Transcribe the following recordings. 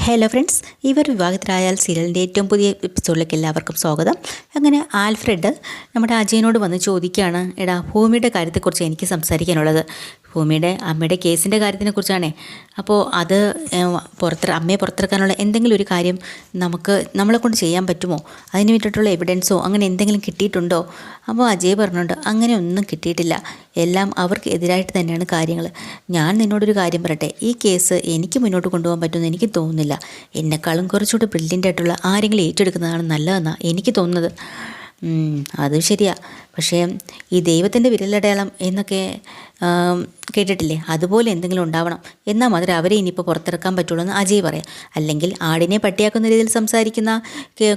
Hello friends, ഇവർ വിവാഹിതരായാൽ സീരിയലിൻ്റെ ഏറ്റവും പുതിയ എപ്പിസോഡിലേക്ക് എല്ലാവർക്കും സ്വാഗതം. അങ്ങനെ ആൽഫ്രഡ് നമ്മുടെ അജയനോട് വന്ന് ചോദിക്കുകയാണ്, എടാ ഭൂമിയുടെ കാര്യത്തെക്കുറിച്ച് എനിക്ക് സംസാരിക്കാനുള്ളത്. ഭൂമിയുടെ അമ്മയുടെ കേസിൻ്റെ കാര്യത്തിനെക്കുറിച്ചാണേ. അപ്പോൾ അത് അമ്മയെ പുറത്തിറക്കാനുള്ള എന്തെങ്കിലും ഒരു കാര്യം നമ്മളെ കൊണ്ട് ചെയ്യാൻ പറ്റുമോ? അതിന് വേണ്ടിയിട്ടുള്ള എവിഡൻസോ അങ്ങനെ എന്തെങ്കിലും കിട്ടിയിട്ടുണ്ടോ? അപ്പോൾ അജയ് പറഞ്ഞുകൊണ്ട് അങ്ങനെ ഒന്നും കിട്ടിയിട്ടില്ല, എല്ലാം അവർക്ക് എതിരായിട്ട് തന്നെയാണ് കാര്യങ്ങൾ. ഞാൻ നിന്നോടൊരു കാര്യം പറയട്ടെ, ഈ കേസ് എനിക്ക് മുന്നോട്ട് കൊണ്ടുപോകാൻ പറ്റുമെന്ന് എനിക്ക് തോന്നുന്നില്ല. എന്നെക്കാളും കുറച്ചുകൂടി ബ്രില്യൻ്റ് ആയിട്ടുള്ള ആരെങ്കിലും ഏറ്റെടുക്കുന്നതാണ് നല്ലതെന്നാണ് എനിക്ക് തോന്നുന്നത്. അത് ശരിയാ, പക്ഷേ ഈ ദൈവത്തിൻ്റെ വിരലടയാളം എന്നൊക്കെ കേട്ടിട്ടില്ലേ, അതുപോലെ എന്തെങ്കിലും ഉണ്ടാവണം. എന്നാൽ മാത്രമേ അവരെ ഇനിയിപ്പോൾ പുറത്തിറക്കാൻ പറ്റുള്ളൂ എന്ന് അജയ് പറയാം. അല്ലെങ്കിൽ ആടിനെ പട്ടിയാക്കുന്ന രീതിയിൽ സംസാരിക്കുന്ന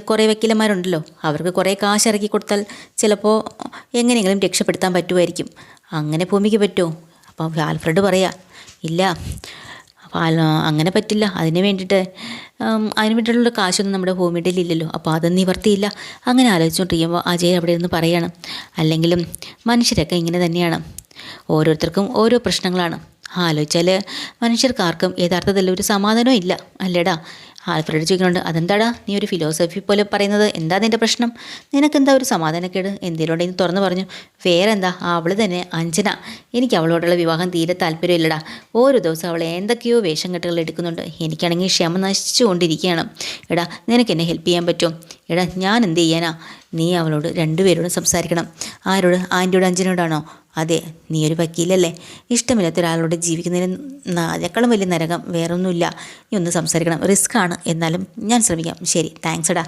കുറേ വക്കീലന്മാരുണ്ടല്ലോ, അവർക്ക് കുറേ കാശ് ഇറക്കി കൊടുത്താൽ ചിലപ്പോൾ എങ്ങനെയെങ്കിലും രക്ഷപ്പെടുത്താൻ പറ്റുമായിരിക്കും. അങ്ങനെ ഭൂമിക്ക് പറ്റുമോ? അപ്പം ആൽഫ്രഡ് പറയാ, ഇല്ല, അങ്ങനെ പറ്റില്ല. അതിന് വേണ്ടിയിട്ടുള്ള കാശൊന്നും നമ്മുടെ ഭൂമിയുടെ ഇല്ലല്ലോ. അപ്പോൾ അത് നിവർത്തിയില്ല. അങ്ങനെ ആലോചിച്ചുകൊണ്ടിരിക്കുമ്പോൾ അജയ് അവിടെ നിന്ന് പറയണം, അല്ലെങ്കിലും മനുഷ്യരൊക്കെ ഇങ്ങനെ തന്നെയാണ്, ഓരോരുത്തർക്കും ഓരോ പ്രശ്നങ്ങളാണ്. ആലോചിച്ചാൽ മനുഷ്യർക്കാർക്കും യഥാർത്ഥത്തിൽ ഒരു സമാധാനവും ഇല്ല, അല്ലേടാ? ആൽഫ്രഡ് ചോദിക്കുന്നുണ്ട്, അതെന്താടാ നീ ഒരു ഫിലോസഫി പോലെ പറയുന്നത്? എന്താ നിൻ്റെ പ്രശ്നം? നിനക്കെന്താ ഒരു സമാധാനക്കേട്? എന്തെങ്കിലുണ്ടെങ്കിൽ തുറന്നു പറഞ്ഞു. വേറെ എന്താ, അവൾ തന്നെ അഞ്ജന. എനിക്ക് അവളോടുള്ള വിവാഹം തീരെ താല്പര്യമില്ലടാ. ഓരോ ദിവസം അവളെ എന്തൊക്കെയോ വേഷം കെട്ടുകൾ എടുക്കുന്നുണ്ട്. എനിക്കാണെങ്കിൽ ക്ഷമ നശിച്ചുകൊണ്ടിരിക്കുകയാണ്. എടാ, നിനക്ക് എന്നെ ഹെൽപ്പ് ചെയ്യാൻ പറ്റുമോ? എടാ, ഞാൻ എന്ത് ചെയ്യാനാ? നീ അവളോട് രണ്ടുപേരോടും സംസാരിക്കണം. ആരോട്? ആൻറ്റിയോട് അഞ്ജനോടാണോ? അതെ, നീ ഒരു വക്കീലല്ലേ, ഇഷ്ടമില്ലാത്ത ഒരാളോട് ജീവിക്കുന്നതിന് അതിനേക്കാളും വലിയ നരകം വേറൊന്നുമില്ല. നീ ഒന്ന് സംസാരിക്കണം. റിസ്ക് ആണ്, എന്നാലും ഞാൻ ശ്രമിക്കാം. ശരി, താങ്ക്സ് എടാ.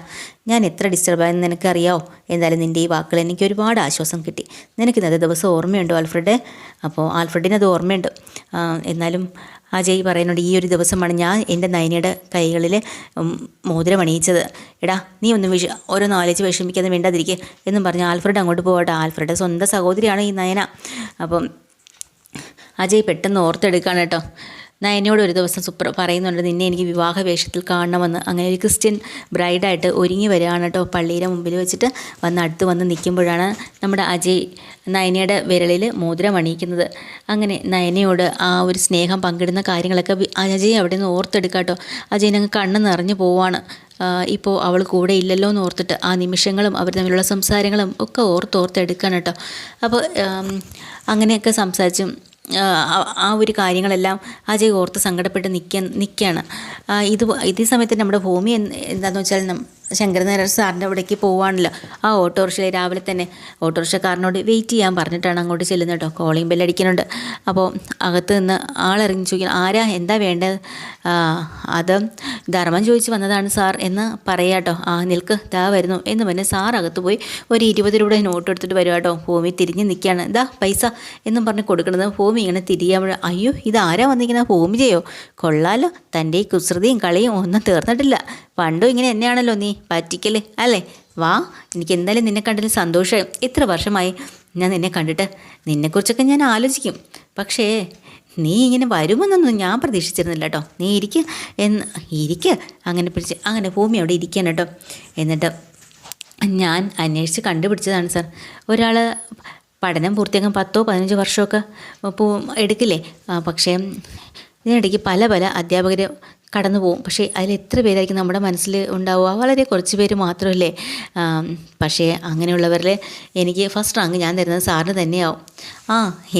ഞാൻ എത്ര ഡിസ്റ്റർബായെന്ന് നിനക്കറിയാമോ? എന്തായാലും നിൻ്റെ ഈ വാക്കുകൾ എനിക്ക് ഒരുപാട് ആശ്വാസം കിട്ടി. നിനക്ക് ഇന്നത്തെ ദിവസം ഓർമ്മയുണ്ടോ ആൽഫ്രഡ്? അപ്പോൾ ആൽഫ്രഡിന് അത് ഓർമ്മയുണ്ട്. എന്നാലും അജയ് പറയുന്നുണ്ട്, ഈ ഒരു ദിവസമാണ് ഞാൻ എൻ്റെ നയനയുടെ കൈകളിൽ മോതിരം അണിയിച്ചത്. എടാ, നീ ഒന്നും ഓരോന്നും ആലോചിച്ച് വിഷമിക്കാതെ വേണ്ടാതിരിക്കുക എന്നും പറഞ്ഞ് ആൽഫ്രഡ് അങ്ങോട്ട് പോകട്ടെ. ആൽഫ്രഡ് സ്വന്തം സഹോദരിയാണ് ഈ നയന. അപ്പം അജയ് പെട്ടെന്ന് ഓർത്തെടുക്കുകയാണ് കേട്ടോ. നയനയോട് ഒരു ദിവസം പറയുന്നുണ്ട്, നിന്നെ എനിക്ക് വിവാഹ വേഷത്തിൽ കാണണമെന്ന്. അങ്ങനെ ഒരു ക്രിസ്ത്യൻ ബ്രൈഡായിട്ട് ഒരുങ്ങി വരികയാണ് കേട്ടോ. പള്ളിയുടെ മുമ്പിൽ വെച്ചിട്ട് അടുത്ത് വന്ന് നിൽക്കുമ്പോഴാണ് നമ്മുടെ അജയ് നയനയുടെ വിരളിൽ മോതിരം അണിയിക്കുന്നത്. അങ്ങനെ നയനയോട് ആ ഒരു സ്നേഹം പങ്കിടുന്ന കാര്യങ്ങളൊക്കെ അജയ് അവിടെ നിന്ന് ഓർത്തെടുക്കുക കേട്ടോ. അജയനങ്ങ് കണ്ണ് നിറഞ്ഞു പോവാണ്. ഇപ്പോൾ അവൾ കൂടെ ഇല്ലല്ലോ എന്ന് ഓർത്തിട്ട് ആ നിമിഷങ്ങളും അവർ തമ്മിലുള്ള സംസാരങ്ങളും ഒക്കെ ഓർത്തെടുക്കുകയാണ് കേട്ടോ. അപ്പോൾ അങ്ങനെയൊക്കെ സംസാരിച്ചും ആ ഒരു കാര്യങ്ങളെല്ലാം അജയ് ഓർത്ത് സങ്കടപ്പെട്ട് നിൽക്കുകയാണ്. ഇതേ സമയത്ത് നമ്മുടെ ഭൂമി എന്താണെന്ന് വെച്ചാൽ ശങ്കരനാരായണ സാറിൻ്റെ അവിടേക്ക് പോവാണല്ലോ. ആ ഓട്ടോറിക്ഷയിൽ രാവിലെ തന്നെ ഓട്ടോറിക്ഷക്കാരനോട് വെയിറ്റ് ചെയ്യാൻ പറഞ്ഞിട്ടാണ് അങ്ങോട്ട് ചെല്ലുന്നത് കേട്ടോ. കോളിംഗ് ബെല്ലടിക്കുന്നുണ്ട്. അപ്പോൾ അകത്ത് നിന്ന് ആളിറങ്ങി ചോദിക്കണം, ആരാ, എന്താ വേണ്ടത്? അത് ധർമ്മം ചോദിച്ച് വന്നതാണ് സാർ എന്ന് പറയാം കേട്ടോ. നിൽക്ക്, ദാ വരുന്നു എന്ന് പറഞ്ഞ് സാർ അകത്ത് പോയി ഒരു 20 രൂപയുടെ നോട്ട് എടുത്തിട്ട് വരും കേട്ടോ. ഭൂമി തിരിഞ്ഞ് നിൽക്കുകയാണ്. ഇതാ പൈസ എന്നും പറഞ്ഞ് കൊടുക്കുന്നത്. ഭൂമി ഇങ്ങനെ തിരിയാകുമ്പോൾ, അയ്യോ, ഇതാരാ വന്നിരിക്കുന്നത്? ഭൂമി ചെയ്യോ? കൊള്ളാലോ, തൻ്റെ ഈ കുസൃതിയും കളിയും ഒന്നും തീർന്നിട്ടില്ല. പണ്ടും ഇങ്ങനെ തന്നെയാണല്ലോ നീ പറ്റിക്കൽ, അല്ലേ? വാ, എനിക്ക് എന്തായാലും നിന്നെ കണ്ടതിൽ സന്തോഷമായി. ഇത്ര വർഷമായി ഞാൻ നിന്നെ കണ്ടിട്ട്. നിന്നെക്കുറിച്ചൊക്കെ ഞാൻ ആലോചിക്കും, പക്ഷേ നീ ഇങ്ങനെ വരുമെന്നൊന്നും ഞാൻ പ്രതീക്ഷിച്ചിരുന്നില്ല കേട്ടോ. നീ ഇരിക്കുക അങ്ങനെ ഭൂമി അവിടെ ഇരിക്കാൻ കേട്ടോ. എന്നിട്ട് ഞാൻ അന്വേഷിച്ച് കണ്ടുപിടിച്ചതാണ് സാർ. ഒരാൾ പഠനം പൂർത്തിയാക്കാൻ 10-15 വർഷമൊക്കെ എടുക്കില്ലേ? പക്ഷേ ഇതിനിടയ്ക്ക് പല അധ്യാപകർ കടന്നു പോകും. പക്ഷേ അതിൽ എത്ര പേരായിരിക്കും നമ്മുടെ മനസ്സിൽ ഉണ്ടാവുക? വളരെ കുറച്ച് പേര് മാത്രമല്ലേ. പക്ഷേ അങ്ങനെയുള്ളവരിൽ എനിക്ക് ഫസ്റ്റ് റാങ്ക് ഞാൻ തരുന്നത് സാറിന് തന്നെയാവും.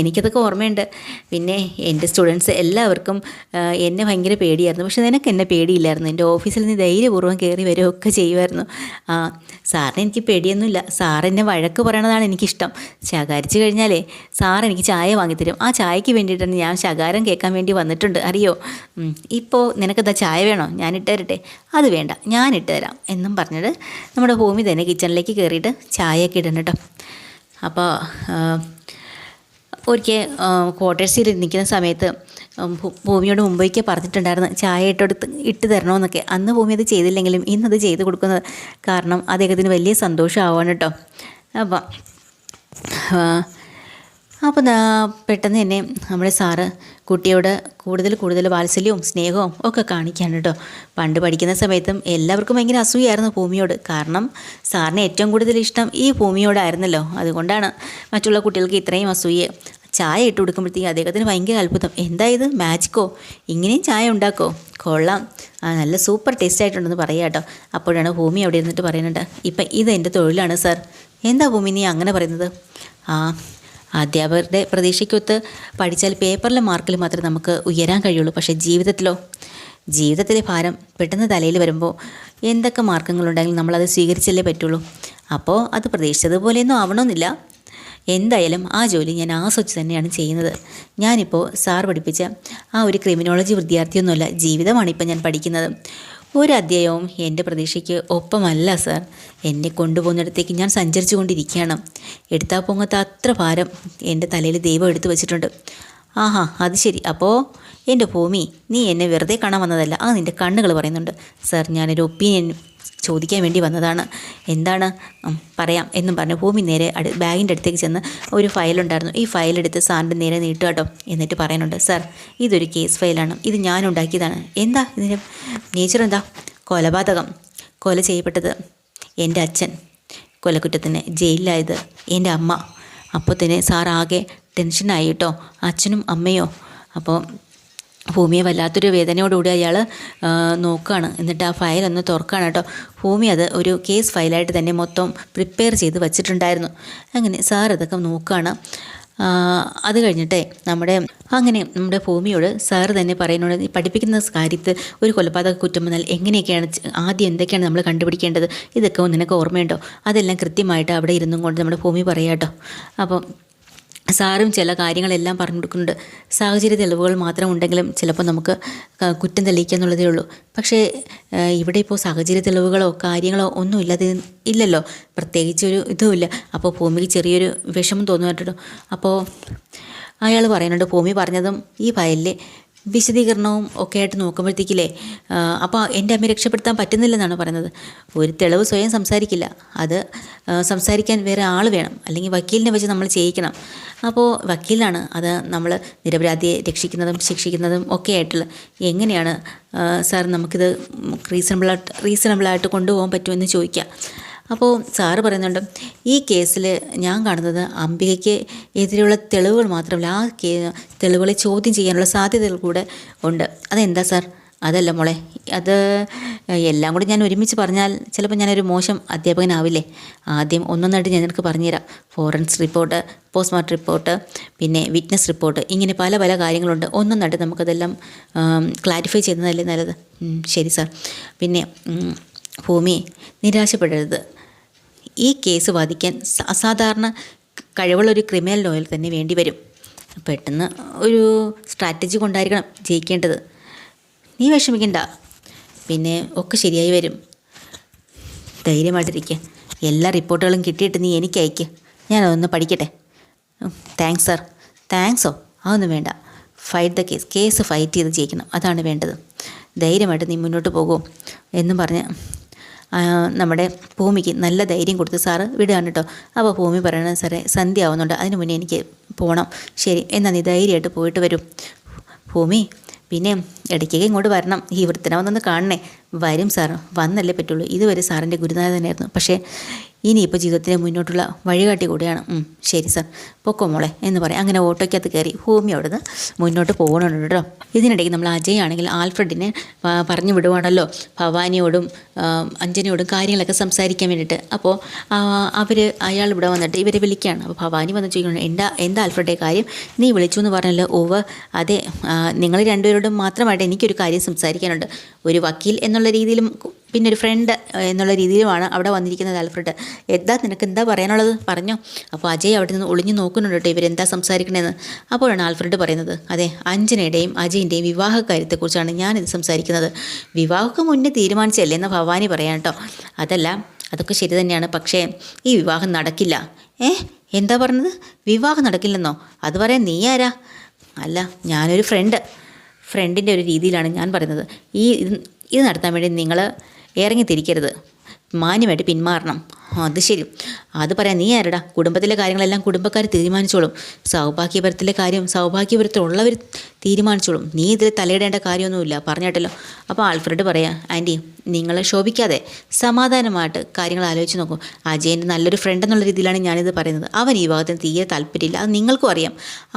എനിക്കതൊക്കെ ഓർമ്മയുണ്ട്. പിന്നെ എൻ്റെ സ്റ്റുഡൻസ് എല്ലാവർക്കും എന്നെ ഭയങ്കര പേടിയായിരുന്നു. പക്ഷേ നിനക്ക് എന്നെ പേടിയില്ലായിരുന്നു. എൻ്റെ ഓഫീസിൽ നിന്ന് ധൈര്യപൂർവ്വം കയറി വരികയൊക്കെ ചെയ്യുമായിരുന്നു. സാറിന് എനിക്ക് പേടിയൊന്നുമില്ല. സാറിനെ വഴക്ക് പറയണതാണ് എനിക്കിഷ്ടം. ശകാരിച്ചു കഴിഞ്ഞാലേ സാർ എനിക്ക് ചായ വാങ്ങിത്തരും. ആ ചായക്ക് വേണ്ടിയിട്ടാണ് ഞാൻ ശകാരം കേൾക്കാൻ വേണ്ടി വന്നിട്ടുണ്ട്, അറിയോ? ഇപ്പോൾ നിനക്കെന്താ ചായ വേണോ? ഞാൻ ഇട്ട് തരട്ടെ? അത് വേണ്ട, ഞാൻ ഇട്ട് തരാം എന്നും പറഞ്ഞിട്ട് നമ്മുടെ ഭൂമി തന്നെ കിച്ചണിലേക്ക് കയറിയിട്ട് ചായയൊക്കെ ഇടണം കേട്ടോ. അപ്പോൾ ഒരിക്കൽ ക്വാർട്ടേഴ്സിൽ നിൽക്കുന്ന സമയത്ത് ഭൂമിയോട് മുമ്പേക്ക് പറഞ്ഞിട്ടുണ്ടായിരുന്നു ചായ ഇട്ട് തരണമെന്നൊക്കെ. അന്ന് ഭൂമി അത് ചെയ്തില്ലെങ്കിലും ഇന്നത് ചെയ്ത് കൊടുക്കുന്നത് കാരണം അദ്ദേഹത്തിന് വലിയ സന്തോഷമാവാണ് കേട്ടോ. അപ്പോൾ പെട്ടെന്ന് തന്നെ നമ്മുടെ സാറ് കുട്ടിയോട് കൂടുതൽ വാത്സല്യവും സ്നേഹവും ഒക്കെ കാണിക്കുകയാണ് കേട്ടോ. പണ്ട് പഠിക്കുന്ന സമയത്തും എല്ലാവർക്കും ഭയങ്കര അസൂയായിരുന്നു ഭൂമിയോട്. കാരണം സാറിന് ഏറ്റവും കൂടുതൽ ഇഷ്ടം ഈ ഭൂമിയോടായിരുന്നല്ലോ. അതുകൊണ്ടാണ് മറ്റുള്ള കുട്ടികൾക്ക് ഇത്രയും അസൂയ. ചായ ഇട്ട് കൊടുക്കുമ്പോഴത്തേക്കും അദ്ദേഹത്തിന് ഭയങ്കര അത്ഭുതം. എന്താ ഇത്, മാജിക്കോ? ഇങ്ങനെയും ചായ ഉണ്ടാക്കോ? കൊള്ളാം, നല്ല സൂപ്പർ ടേസ്റ്റ് ആയിട്ടുണ്ടെന്ന് പറയാം കേട്ടോ. അപ്പോഴാണ് ഭൂമി അവിടെ ഇരുന്നിട്ട് പറയുന്നുണ്ട്, ഇപ്പം ഇത് എൻ്റെ തൊഴിലാണ് സാർ. എന്താ ഭൂമി നീ അങ്ങനെ പറയുന്നത്? ആ, അധ്യാപകരുടെ പ്രതീക്ഷയ്ക്കൊത്ത് പഠിച്ചാൽ പേപ്പറിലെ മാർക്കിൽ മാത്രമേ നമുക്ക് ഉയരാൻ കഴിയുള്ളൂ. പക്ഷേ ജീവിതത്തിലെ ഭാരം പെട്ടെന്ന് തലയിൽ വരുമ്പോൾ എന്തൊക്കെ മാർഗങ്ങളുണ്ടെങ്കിലും നമ്മളത് സ്വീകരിച്ചല്ലേ പറ്റുള്ളൂ. അപ്പോൾ അത് പ്രതീക്ഷിച്ചതുപോലെയൊന്നും ആവണമെന്നില്ല. എന്തായാലും ആ ജോലി ഞാൻ ആസ്വദിച്ച് തന്നെയാണ് ചെയ്യുന്നത്. ഞാനിപ്പോൾ സാർ പഠിപ്പിച്ച ആ ഒരു ക്രിമിനോളജി വിദ്യാർത്ഥിയൊന്നുമല്ല, ജീവിതമാണിപ്പോൾ ഞാൻ പഠിക്കുന്നത്. ഒരു അധ്യായവും എൻ്റെ പ്രതീക്ഷയ്ക്ക് ഒപ്പമല്ല സാർ. എന്നെ കൊണ്ടുപോകുന്നിടത്തേക്ക് ഞാൻ സഞ്ചരിച്ചു കൊണ്ടിരിക്കുകയാണ്. എടുത്താൽ പൊങ്ങത്ത അത്ര ഭാരം എൻ്റെ തലയിൽ ദൈവം എടുത്തു വച്ചിട്ടുണ്ട്. ആഹാ, അത് ശരി. അപ്പോൾ എൻ്റെ ഭൂമി, നീ എന്നെ വെറുതെ കാണാൻ വന്നതല്ല, ആ നിൻ്റെ കണ്ണുകൾ പറയുന്നുണ്ട്. സാർ, ഞാനൊരു ഒപ്പീനിയൻ ചോദിക്കാൻ വേണ്ടി വന്നതാണ്. എന്താണ്? പറയാം എന്നും പറഞ്ഞു ഭൂമി നേരെ ബാഗിൻ്റെ അടുത്തേക്ക് ചെന്ന് ഒരു ഫയലുണ്ടായിരുന്നു, ഈ ഫയലെടുത്ത് സാറിൻ്റെ നേരെ നീട്ടുക കേട്ടോ. എന്നിട്ട് പറയുന്നുണ്ട്, സാർ ഇതൊരു കേസ് ഫയലാണ്, ഇത് ഞാനുണ്ടാക്കിയതാണ്. എന്താ ഇതിൻ്റെ നേച്ചർ? എന്താ? കൊലപാതകം. കൊല ചെയ്യപ്പെട്ടത് എൻ്റെ അച്ഛൻ, കൊലക്കുറ്റത്തിന് ജയിലിലായത് എൻ്റെ അമ്മ. അപ്പോൾ തന്നെ സാർ ആകെ ടെൻഷനായി കേട്ടോ. അച്ഛനും അമ്മയോ? അപ്പോൾ ഭൂമിയെ വല്ലാത്തൊരു വേദനയോടുകൂടി അയാൾ നോക്കുകയാണ്. എന്നിട്ട് ആ ഫയലൊന്ന് തുറക്കുകയാണ് കേട്ടോ. ഭൂമി അത് ഒരു കേസ് ഫയലായിട്ട് തന്നെ മൊത്തം പ്രിപ്പയർ ചെയ്ത് വച്ചിട്ടുണ്ടായിരുന്നു. അങ്ങനെ സാർ അതൊക്കെ നോക്കുകയാണ്. അത് കഴിഞ്ഞിട്ടേ നമ്മുടെ ഭൂമിയോട് സാർ തന്നെ പറയുന്നത്, പഠിപ്പിക്കുന്ന കാര്യത്തിൽ ഒരു കൊലപാതക കുറ്റം വന്നാൽ എങ്ങനെയൊക്കെയാണ്, ആദ്യം എന്തൊക്കെയാണ് നമ്മൾ കണ്ടുപിടിക്കേണ്ടത്, ഇതൊക്കെ നിനക്ക് ഓർമ്മയുണ്ടോ? അതെല്ലാം കൃത്യമായിട്ട് അവിടെ ഇരുന്നും കൊണ്ട് നമ്മുടെ ഭൂമി പറയാം കേട്ടോ. അപ്പോൾ സാറും ചില കാര്യങ്ങളെല്ലാം പറഞ്ഞു കൊടുക്കുന്നുണ്ട്. സാഹചര്യ തെളിവുകൾ മാത്രം ഉണ്ടെങ്കിലും ചിലപ്പോൾ നമുക്ക് കുറ്റം തെളിയിക്കുക എന്നുള്ളതേ ഉള്ളൂ. പക്ഷേ ഇവിടെ ഇപ്പോൾ സാഹചര്യ തെളിവുകളോ കാര്യങ്ങളോ ഒന്നും ഇല്ലല്ലോ, പ്രത്യേകിച്ചൊരു ഇതുമില്ല. അപ്പോൾ ഭൂമിക്ക് ചെറിയൊരു വിഷമം തോന്നുന്നുണ്ടോ. അപ്പോൾ അയാൾ പറയുന്നുണ്ട്, ഭൂമി പറഞ്ഞതും ഈ ഫയലിൽ വിശദീകരണവും ഒക്കെ ആയിട്ട് നോക്കുമ്പോഴത്തേക്കില്ലേ, അപ്പോൾ എൻ്റെ അമ്മയെ രക്ഷപ്പെടുത്താൻ പറ്റുന്നില്ലെന്നാണ് പറയുന്നത്. ഒരു തെളിവ് സ്വയം സംസാരിക്കില്ല, അത് സംസാരിക്കാൻ വേറെ ആൾ വേണം, അല്ലെങ്കിൽ വക്കീലിനെ വെച്ച് നമ്മൾ ചെയ്യിക്കണം. അപ്പോൾ വക്കീലാണ് അത് നമ്മൾ നിരപരാധിയെ രക്ഷിക്കുന്നതും ശിക്ഷിക്കുന്നതും ഒക്കെ ആയിട്ടുള്ള. എങ്ങനെയാണ് സാർ നമുക്കിത് റീസണബിളായിട്ട് കൊണ്ടുപോകാൻ പറ്റുമെന്ന് ചോദിക്കുക. അപ്പോൾ സാറ് പറയുന്നുണ്ട്, ഈ കേസിൽ ഞാൻ കാണുന്നത് അംബികയ്ക്ക് എതിരെയുള്ള തെളിവുകൾ മാത്രമല്ല, ആ തെളിവുകളെ ചോദ്യം ചെയ്യാനുള്ള സാധ്യതകൾ കൂടെ ഉണ്ട്. അതെന്താ സാർ? അതല്ല മോളെ, അത് എല്ലാം കൂടി ഞാൻ ഒരുമിച്ച് പറഞ്ഞാൽ ചിലപ്പോൾ ഞാനൊരു മോശം അധ്യാപകനാവില്ലേ. ആദ്യം ഒന്നൊന്നായിട്ട് ഞാൻ നിനക്ക് പറഞ്ഞുതരാം. ഫോറൻസിക് റിപ്പോർട്ട്, പോസ്റ്റ്മോർട്ടം റിപ്പോർട്ട്, പിന്നെ വിറ്റ്നസ് റിപ്പോർട്ട്, ഇങ്ങനെ പല പല കാര്യങ്ങളുണ്ട്. ഒന്നൊന്നായിട്ട് നമുക്കതെല്ലാം ക്ലാരിഫൈ ചെയ്യുന്നതല്ലേ നല്ലത്. ശരി സാർ. പിന്നെ ഭൂമി, നിരാശപ്പെടരുത്. ഈ കേസ് വാദിക്കാൻ അസാധാരണ കഴിവുള്ളൊരു ക്രിമിനൽ ലോയർ തന്നെ വേണ്ടി വരും. പെട്ടെന്ന് ഒരു സ്ട്രാറ്റജി കൊണ്ടായിരിക്കണം ജയിക്കേണ്ടത്. നീ വിഷമിക്കണ്ട, പിന്നെ ഒക്കെ ശരിയായി വരും. ധൈര്യമായിട്ടിരിക്കുക. എല്ലാ റിപ്പോർട്ടുകളും കിട്ടിയിട്ട് നീ എനിക്ക് അയയ്ക്കുക, ഞാനതൊന്ന് പഠിക്കട്ടെ. Thanks sir. താങ്ക്സോ? അതൊന്നും വേണ്ട. ഫൈറ്റ് ദ കേസ് ഫൈറ്റ് ചെയ്ത് ജയിക്കണം, അതാണ് വേണ്ടത്. ധൈര്യമായിട്ട് നീ മുന്നോട്ട് പോകുമോ എന്നും പറഞ്ഞ് നമ്മുടെ ഭൂമിക്ക് നല്ല ധൈര്യം കൊടുത്ത് സാറ് വിടുകയാണ് കേട്ടോ. അപ്പോൾ ഭൂമി പറയണത്, സാറേ സന്ധ്യ ആവുന്നുണ്ട്, അതിന് മുന്നേ എനിക്ക് പോകണം. ശരി, എന്നാൽ നീ ധൈര്യമായിട്ട് പോയിട്ട് വരും. ഭൂമി, പിന്നെ ഇടയ്ക്കൊക്കെ ഇങ്ങോട്ട് വരണം, ഈ വൃത്തനാവെന്നൊന്ന് കാണണേ. വരും സാർ, വന്നല്ലേ പറ്റുള്ളൂ. ഇതുവരെ സാറിൻ്റെ ഗുരുനാഥൻ തന്നെയായിരുന്നു, പക്ഷേ ഇനിയിപ്പോൾ ജീവിതത്തിൻ്റെ മുന്നോട്ടുള്ള വഴികാട്ടി കൂടിയാണ്. ശരി സാർ, പൊക്കോ മോളെ എന്ന് പറയാം. അങ്ങനെ ഓട്ടോയ്ക്കകത്ത് കയറി ഭൂമി അവിടുന്ന് മുന്നോട്ട് പോകണുണ്ട് കേട്ടോ. ഇതിനിടയ്ക്ക് നമ്മൾ അജയ് ആണെങ്കിൽ ആൽഫ്രഡിനെ പറഞ്ഞു വിടുവാണല്ലോ ഭവാനിയോടും അഞ്ജനയോടും കാര്യങ്ങളൊക്കെ സംസാരിക്കാൻ വേണ്ടിയിട്ട്. അപ്പോൾ അയാൾ ഇവിടെ വന്നിട്ട് ഇവരെ വിളിക്കുകയാണ്. അപ്പോൾ ഭവാനി വന്ന് ചോദിക്കണം, എന്താ ആൽഫ്രഡേ കാര്യം? നീ വിളിച്ചു എന്ന് പറഞ്ഞല്ലോ. അതെ, നിങ്ങൾ രണ്ടുപേരോടും മാത്രമായിട്ട് എനിക്കൊരു കാര്യം സംസാരിക്കാനുണ്ട്. ഒരു വക്കീൽ എന്നുള്ള രീതിയിലും പിന്നെ ഒരു ഫ്രണ്ട് എന്നുള്ള രീതിയിലുമാണ് അവിടെ വന്നിരിക്കുന്നത് ആൽഫ്രഡ്. നിനക്ക് എന്താ പറയാനുള്ളത്? പറഞ്ഞോ. അപ്പോൾ അജയ് അവിടെ നിന്ന് ഒളിഞ്ഞു നോക്കുന്നുണ്ട് കേട്ടോ, ഇവരെന്താ സംസാരിക്കണേന്ന്. അപ്പോഴാണ് ആൽഫ്രഡ് പറയുന്നത്, അതെ, അഞ്ജനയുടെയും അജയിൻ്റെയും വിവാഹ കാര്യത്തെക്കുറിച്ചാണ് ഞാനിത് സംസാരിക്കുന്നത്. വിവാഹമൊക്കെ മുന്നേ തീരുമാനിച്ചല്ലേ എന്ന് ഭവാനി പറയാം കേട്ടോ. അതൊക്കെ ശരി തന്നെയാണ്, പക്ഷേ ഈ വിവാഹം നടക്കില്ല. എന്താ പറഞ്ഞത്? വിവാഹം നടക്കില്ലെന്നോ? അത് പറയാൻ നീ ആരാ? അല്ല, ഞാനൊരു ഫ്രണ്ടിൻ്റെ ഒരു രീതിയിലാണ് ഞാൻ പറയുന്നത്. ഇത് നടത്താൻ വേണ്ടി നിങ്ങൾ ഇറങ്ങിത്തിരിക്കരുത്, മാന്യമായിട്ട് പിന്മാറണം. അത് ശരി, അത് പറയാൻ നീ ആരടാ? കുടുംബത്തിലെ കാര്യങ്ങളെല്ലാം കുടുംബക്കാർ തീരുമാനിച്ചോളും. സൗഭാഗ്യപുരത്തിലെ കാര്യം സൗഭാഗ്യപുരത്തിലുള്ളവർ തീരുമാനിച്ചോളും. നീ ഇതിൽ തലയിടേണ്ട കാര്യമൊന്നുമില്ല പറഞ്ഞിട്ടല്ലോ. അപ്പോൾ ആൽഫ്രഡ് പറയാം, ആൻറ്റി നിങ്ങൾ ശോഭിക്കാതെ സമാധാനമായിട്ട് കാര്യങ്ങൾ ആലോചിച്ച് നോക്കും. അജയൻ്റെ നല്ലൊരു ഫ്രണ്ട് എന്നുള്ള രീതിയിലാണ് ഞാനിത് പറയുന്നത്. അവൻ ഈ ഭാഗത്തിന് തീരെ താല്പര്യമില്ല. അത് നിങ്ങൾക്കും അറിയാം.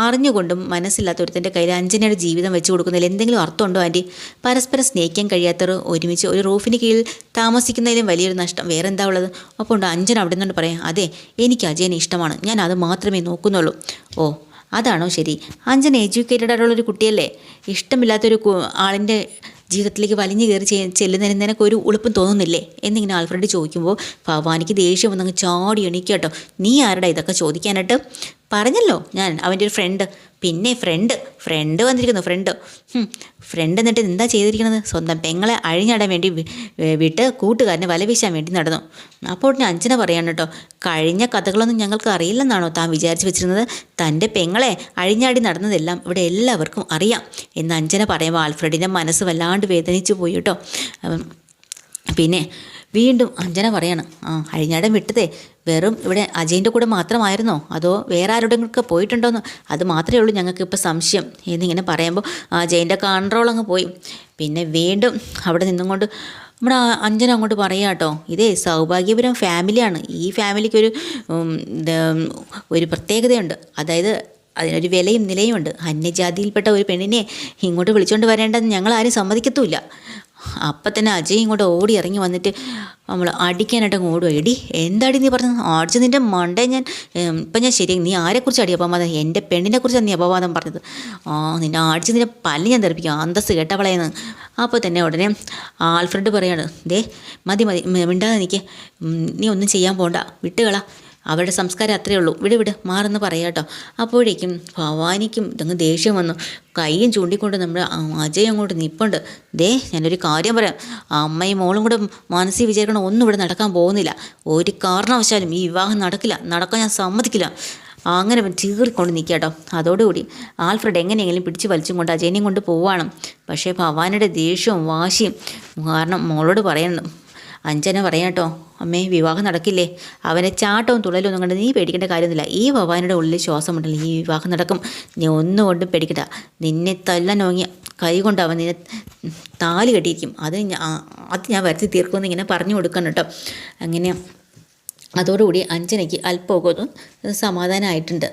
അറിഞ്ഞുകൊണ്ടും മനസ്സില്ലാത്ത ഒരുത്തൻ്റെ കയ്യിൽ അഞ്ജനയുടെ ജീവിതം വെച്ച് കൊടുക്കുന്നതിൽ എന്തെങ്കിലും അർത്ഥമുണ്ടോ ആൻറ്റി? പരസ്പരം സ്നേഹിക്കാൻ കഴിയാത്തവർ ഒരുമിച്ച് ഒരു റൂഫിന് കീഴിൽ താമസിക്കുന്നതിലും വലിയൊരു നഷ്ടം വേറെ എന്താ ഉള്ളത്? അപ്പോൾ ഉണ്ട് അഞ്ജന അവിടെ നിന്നുകൊണ്ട് പറയാം, അതെ എനിക്ക് അജയനെ ഇഷ്ടമാണ്, ഞാൻ അത് മാത്രമേ നോക്കുന്നുള്ളൂ. ഓ അതാണോ ശരി? അഞ്ജന എഡ്യൂക്കേറ്റഡ് ആയിട്ടുള്ളൊരു കുട്ടിയല്ലേ? ഇഷ്ടമില്ലാത്തൊരു ആളിൻ്റെ ജീവിതത്തിലേക്ക് വലിഞ്ഞു കയറി ചെല്ലുന്നതിന് നിനക്കൊരു ഉളുപ്പും തോന്നുന്നില്ലേ എന്നിങ്ങനെ ആൽഫ്രഡ് ചോദിക്കുമ്പോൾ ഭവാനിക്ക് ദേഷ്യം വന്നങ്ങ് ചാടി എണീക്കുക കേട്ടോ. നീ ആരുടെ ഇതൊക്കെ ചോദിക്കാനായിട്ട്? പറഞ്ഞല്ലോ ഞാൻ അവൻ്റെ ഒരു ഫ്രണ്ട്. പിന്നെ ഫ്രണ്ട് വന്നിരിക്കുന്നു. ഫ്രണ്ട് എന്നിട്ട് എന്താ ചെയ്തിരിക്കുന്നത്? സ്വന്തം പെങ്ങളെ അഴിഞ്ഞാടാൻ വേണ്ടി വിട്ട് കൂട്ടുകാരനെ വല വീശാൻ വേണ്ടി നടന്നു. അപ്പോൾ ഉടനെ അഞ്ജന പറയാണ് കേട്ടോ, കഴിഞ്ഞ കഥകളൊന്നും ഞങ്ങൾക്ക് അറിയില്ലെന്നാണോ താൻ വിചാരിച്ച് വെച്ചിരുന്നത്? തൻ്റെ പെങ്ങളെ അഴിഞ്ഞാടി നടന്നതെല്ലാം ഇവിടെ എല്ലാവർക്കും അറിയാം എന്ന് അഞ്ജന പറയുമ്പോൾ ആൽഫ്രഡിൻ്റെ മനസ്സ് വല്ലാണ്ട് വേദനിച്ചു പോയി കേട്ടോ. പിന്നെ വീണ്ടും അഞ്ജന പറയാണ്, അഴിഞ്ഞാടൻ വിട്ടതേ വെറും ഇവിടെ അജയൻ്റെ കൂടെ മാത്രമായിരുന്നോ അതോ വേറെ ആരുടെയൊക്കെ പോയിട്ടുണ്ടോയെന്ന്? അത് മാത്രമേ ഉള്ളൂ ഞങ്ങൾക്ക് ഇപ്പോൾ സംശയം എന്നിങ്ങനെ പറയുമ്പോൾ അജയൻ്റെ കൺട്രോൾ അങ്ങ് പോയി. പിന്നെ വീണ്ടും അവിടെ നിന്നും കൊണ്ട് നമ്മുടെ അഞ്ജന അങ്ങോട്ട് പറയാം കേട്ടോ, ഇതേ സൗഭാഗ്യപുരം ഫാമിലിയാണ്. ഈ ഫാമിലിക്കൊരു ഒരു പ്രത്യേകതയുണ്ട്. അതായത് അതിനൊരു വിലയും നിലയുമുണ്ട്. അന്യജാതിയിൽപ്പെട്ട ഒരു പെണ്ണിനെ ഇങ്ങോട്ട് വിളിച്ചുകൊണ്ട് വരേണ്ടെന്ന് ഞങ്ങൾ ആരും സമ്മതിക്കത്തുമില്ല. അപ്പം തന്നെ അജയ് ഇങ്ങോട്ട് ഓടി ഇറങ്ങി വന്നിട്ട് നമ്മൾ അടിക്കാനായിട്ട് അങ്ങ് ഓടുക. എടി എന്താടി നീ പറഞ്ഞത്? അടിച്ച് നിൻ്റെ മണ്ടേ ഇപ്പം ഞാൻ ശരി. നീ ആരെക്കുറിച്ച് അടി അപവാദം? എൻ്റെ പെണ്ണിനെക്കുറിച്ചാണ് നീ അപവാദം പറഞ്ഞത്. നിന്നെ അടിച്ച് നിൻ്റെ പല്ല് ഞാൻ തെറിപ്പിക്കും, അന്തസ്സ് കേട്ടവളയെന്ന്. അപ്പോൾ തന്നെ ഉടനെ ആൽഫ്രഡ് പറയാണ്, ദേ മതി മിണ്ടാതെ നിൽക്ക്, നീ ഒന്നും ചെയ്യാൻ പോണ്ട, വിട്ടുകളാ, അവരുടെ സംസ്കാരം അത്രയേ ഉള്ളൂ, വിട് മാറെന്ന് പറയാം കേട്ടോ. അപ്പോഴേക്കും ഭവാനിക്കും ഇതങ്ങ് ദേഷ്യം വന്നു. കൈയും ചൂണ്ടിക്കൊണ്ട് നമ്മുടെ അജയ് അങ്ങോട്ട് നിൽപ്പുണ്ട്. ദേ ഞാനൊരു കാര്യം പറയാം, അമ്മയും മോളും കൂടെ മനസ്സിൽ വിചാരിക്കണം ഒന്നും ഇവിടെ നടക്കാൻ പോകുന്നില്ല. ഒരു കാരണവശാലും ഈ വിവാഹം നടക്കാൻ ഞാൻ സമ്മതിക്കില്ല. അങ്ങനെ ചീറിക്കൊണ്ട് നിൽക്കുക കേട്ടോ. അതോടുകൂടി ആൽഫ്രഡ് എങ്ങനെയെങ്കിലും പിടിച്ച് വലിച്ചും കൊണ്ട് അജയനെയും കൊണ്ട് പോവാണ്. പക്ഷേ ഭവാനിയുടെ ദേഷ്യവും വാശിയും കാരണം മോളോട് പറയണം. അഞ്ജന പറയാം കേട്ടോ, അമ്മേ വിവാഹം നടക്കില്ലേ? അവനെ ചാട്ടവും തുള്ളലും ഒന്നും കണ്ട് നീ പേടിക്കേണ്ട കാര്യമൊന്നുമില്ല. ഈ ഭവാനിയുടെ ഉള്ളിൽ ശ്വാസമുണ്ടല്ലോ, ഈ വിവാഹം നടക്കും, നീ ഒന്നുകൊണ്ടും പേടിക്കണ്ട. നിന്നെ തല്ലാനോങ്ങിയ കൈ കൊണ്ട് അവൻ നിന്നെ താലി കെട്ടിയിരിക്കും. അത് ഞാൻ വരുത്തി തീർക്കുമെന്ന് ഇങ്ങനെ പറഞ്ഞു കൊടുക്കണം കേട്ടോ. അങ്ങനെ അതോടുകൂടി അഞ്ജനയ്ക്ക് അല്പമൊക്കെ സമാധാനമായിട്ടുണ്ട്.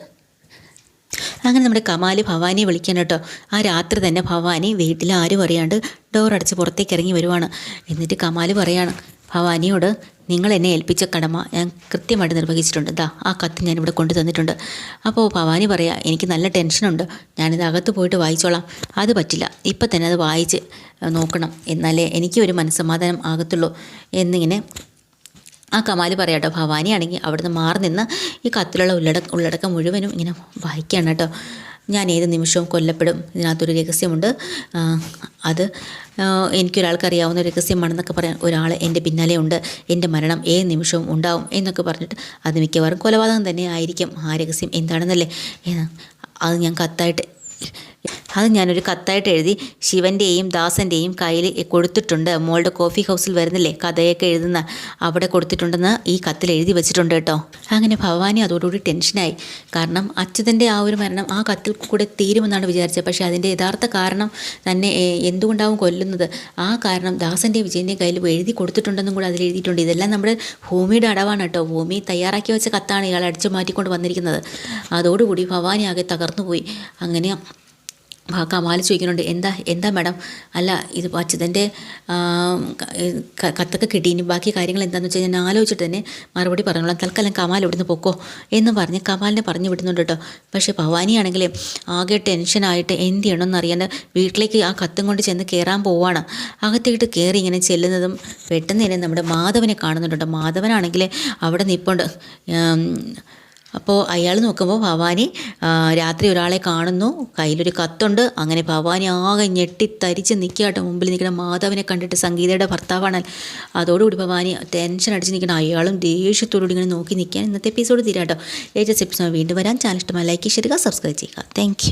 അങ്ങനെ നമ്മുടെ കമാല് ഭവാനിയെ വിളിക്കാൻ കേട്ടോ. ആ രാത്രി തന്നെ ഭവാനി വീട്ടിൽ ആരും അറിയാണ്ട് ഡോറടച്ച് പുറത്തേക്ക് ഇറങ്ങി വരുവാണ്. എന്നിട്ട് കമാല് പറയാണ് ഭവാനിയോട്, നിങ്ങൾ എന്നെ ഏൽപ്പിച്ച കടമ ഞാൻ കൃത്യമായിട്ട് നിർവഹിച്ചിട്ടുണ്ട്. ആ കത്ത് ഞാനിവിടെ കൊണ്ടു തന്നിട്ടുണ്ട്. അപ്പോൾ ഭവാനി പറയാം, എനിക്ക് നല്ല ടെൻഷനുണ്ട്, ഞാനിത് അകത്ത് പോയിട്ട് വായിച്ചോളാം. അത് പറ്റില്ല, ഇപ്പം തന്നെ അത് വായിച്ച് നോക്കണം, എന്നാലേ എനിക്ക് ഒരു മനസ്സമാധാനം ആകത്തുള്ളൂ എന്നിങ്ങനെ ആ കമാല് പറയാട്ടോ. ഭവാനിയാണെങ്കിൽ അവിടുന്ന് മാറി നിന്ന് ഈ കത്തിലുള്ള ഉള്ളടക്കം മുഴുവനും ഇങ്ങനെ വായിക്കുകയാണ് കേട്ടോ. ഞാൻ ഏത് നിമിഷവും കൊല്ലപ്പെടും, ഇതിനകത്തൊരു രഹസ്യമുണ്ട്, അത് എനിക്കൊരാൾക്കറിയാവുന്ന രഹസ്യമാണെന്നൊക്കെ പറയാൻ ഒരാൾ എൻ്റെ പിന്നാലെ ഉണ്ട്, എൻ്റെ മരണം ഏത് നിമിഷവും ഉണ്ടാവും എന്നൊക്കെ പറഞ്ഞിട്ട് അത് മിക്കവാറും കൊലപാതകം തന്നെ ആയിരിക്കും. ആ രഹസ്യം എന്താണെന്നല്ലേ അത് ഞാനൊരു കത്തായിട്ട് എഴുതി ശിവൻ്റെയും ദാസൻ്റെയും കയ്യിൽ കൊടുത്തിട്ടുണ്ട്. മോളുടെ കോഫി ഹൗസിൽ വരുന്നില്ലേ കഥയൊക്കെ എഴുതുന്ന, അവിടെ കൊടുത്തിട്ടുണ്ടെന്ന് ഈ കത്തിൽ എഴുതി വെച്ചിട്ടുണ്ട് കേട്ടോ. അങ്ങനെ ഭവാനി അതോടുകൂടി ടെൻഷനായി. കാരണം അച്യുതൻ്റെ ആ ഒരു മരണം ആ കത്തിൽ കൂടെ തീരുമെന്നാണ് വിചാരിച്ചത്. പക്ഷേ അതിൻ്റെ യഥാർത്ഥ കാരണം തന്നെ എന്തുകൊണ്ടാവും കൊല്ലുന്നത്, ആ കാരണം ദാസൻ്റെയും വിജയൻ്റെയും കയ്യിൽ എഴുതി കൊടുത്തിട്ടുണ്ടെന്നും കൂടെ അതിൽ എഴുതിയിട്ടുണ്ട്. ഇതെല്ലാം നമ്മുടെ ഭൂമിയുടെ അടവാണ് കേട്ടോ. ഭൂമി തയ്യാറാക്കി വെച്ച കത്താണ് ഇയാൾ അടിച്ചു മാറ്റിക്കൊണ്ട് വന്നിരിക്കുന്നത്. അതോടുകൂടി ഭവാനി ആകെ തകർന്നുപോയി. അങ്ങനെ കമാല് ചോദിക്കുന്നുണ്ട്, എന്താ മാഡം? അല്ല ഇത് അച്യുതൻ്റെ കത്തൊക്കെ കിട്ടി, ഇനി ബാക്കി കാര്യങ്ങൾ എന്താണെന്ന് വെച്ചാൽ ഞാൻ ആലോചിച്ചിട്ട് തന്നെ മറുപടി പറഞ്ഞോളാം, തൽക്കാലം കമാൽ ഇവിടുന്ന് പൊക്കോ എന്ന് പറഞ്ഞ് കമാലിനെ പറഞ്ഞു വിടുന്നുണ്ട് കേട്ടോ. പക്ഷേ ഭവാനിയാണെങ്കിൽ ആകെ ടെൻഷനായിട്ട് എന്ത് ചെയ്യണമെന്ന് അറിയാണ്ട് വീട്ടിലേക്ക് ആ കത്തും കൊണ്ട് ചെന്ന് കയറാൻ പോവാണ്. അകത്തേട്ട് കയറി ഇങ്ങനെ ചെല്ലുന്നതും പെട്ടെന്ന് തന്നെ നമ്മുടെ മാധവനെ കാണുന്നുണ്ട്. മാധവനാണെങ്കിൽ അവിടെ നിൽപ്പുണ്ട്. അപ്പോൾ അയാൾ നോക്കുമ്പോൾ ഭവാനി രാത്രി ഒരാളെ കാണുന്നു, കയ്യിലൊരു കത്തുണ്ട്. അങ്ങനെ ഭവാനി ആകെ ഞെട്ടിത്തരിച്ച് നിൽക്കാട്ടോ. മുമ്പിൽ നിൽക്കുന്ന മാധവനെ കണ്ടിട്ട് സംഗീതയുടെ ഭർത്താവാണ്. അതോടുകൂടി ഭവാനി ടെൻഷൻ അടിച്ച് നിൽക്കണം. അയാളും ദേഷ്യത്തോടുകൂടി ഇങ്ങനെ നോക്കി നിൽക്കാൻ ഇന്നത്തെ എപ്പിസോഡ് തീരാട്ടോ. ലേറ്റസ്റ്റ് എപ്പിസോഡ് വീണ്ടും വരാൻ. ചാനൽ ഇഷ്ടമായി ലൈക്ക് ചെയ്യുക, സബ്സ്ക്രൈബ് ചെയ്യുക. താങ്ക്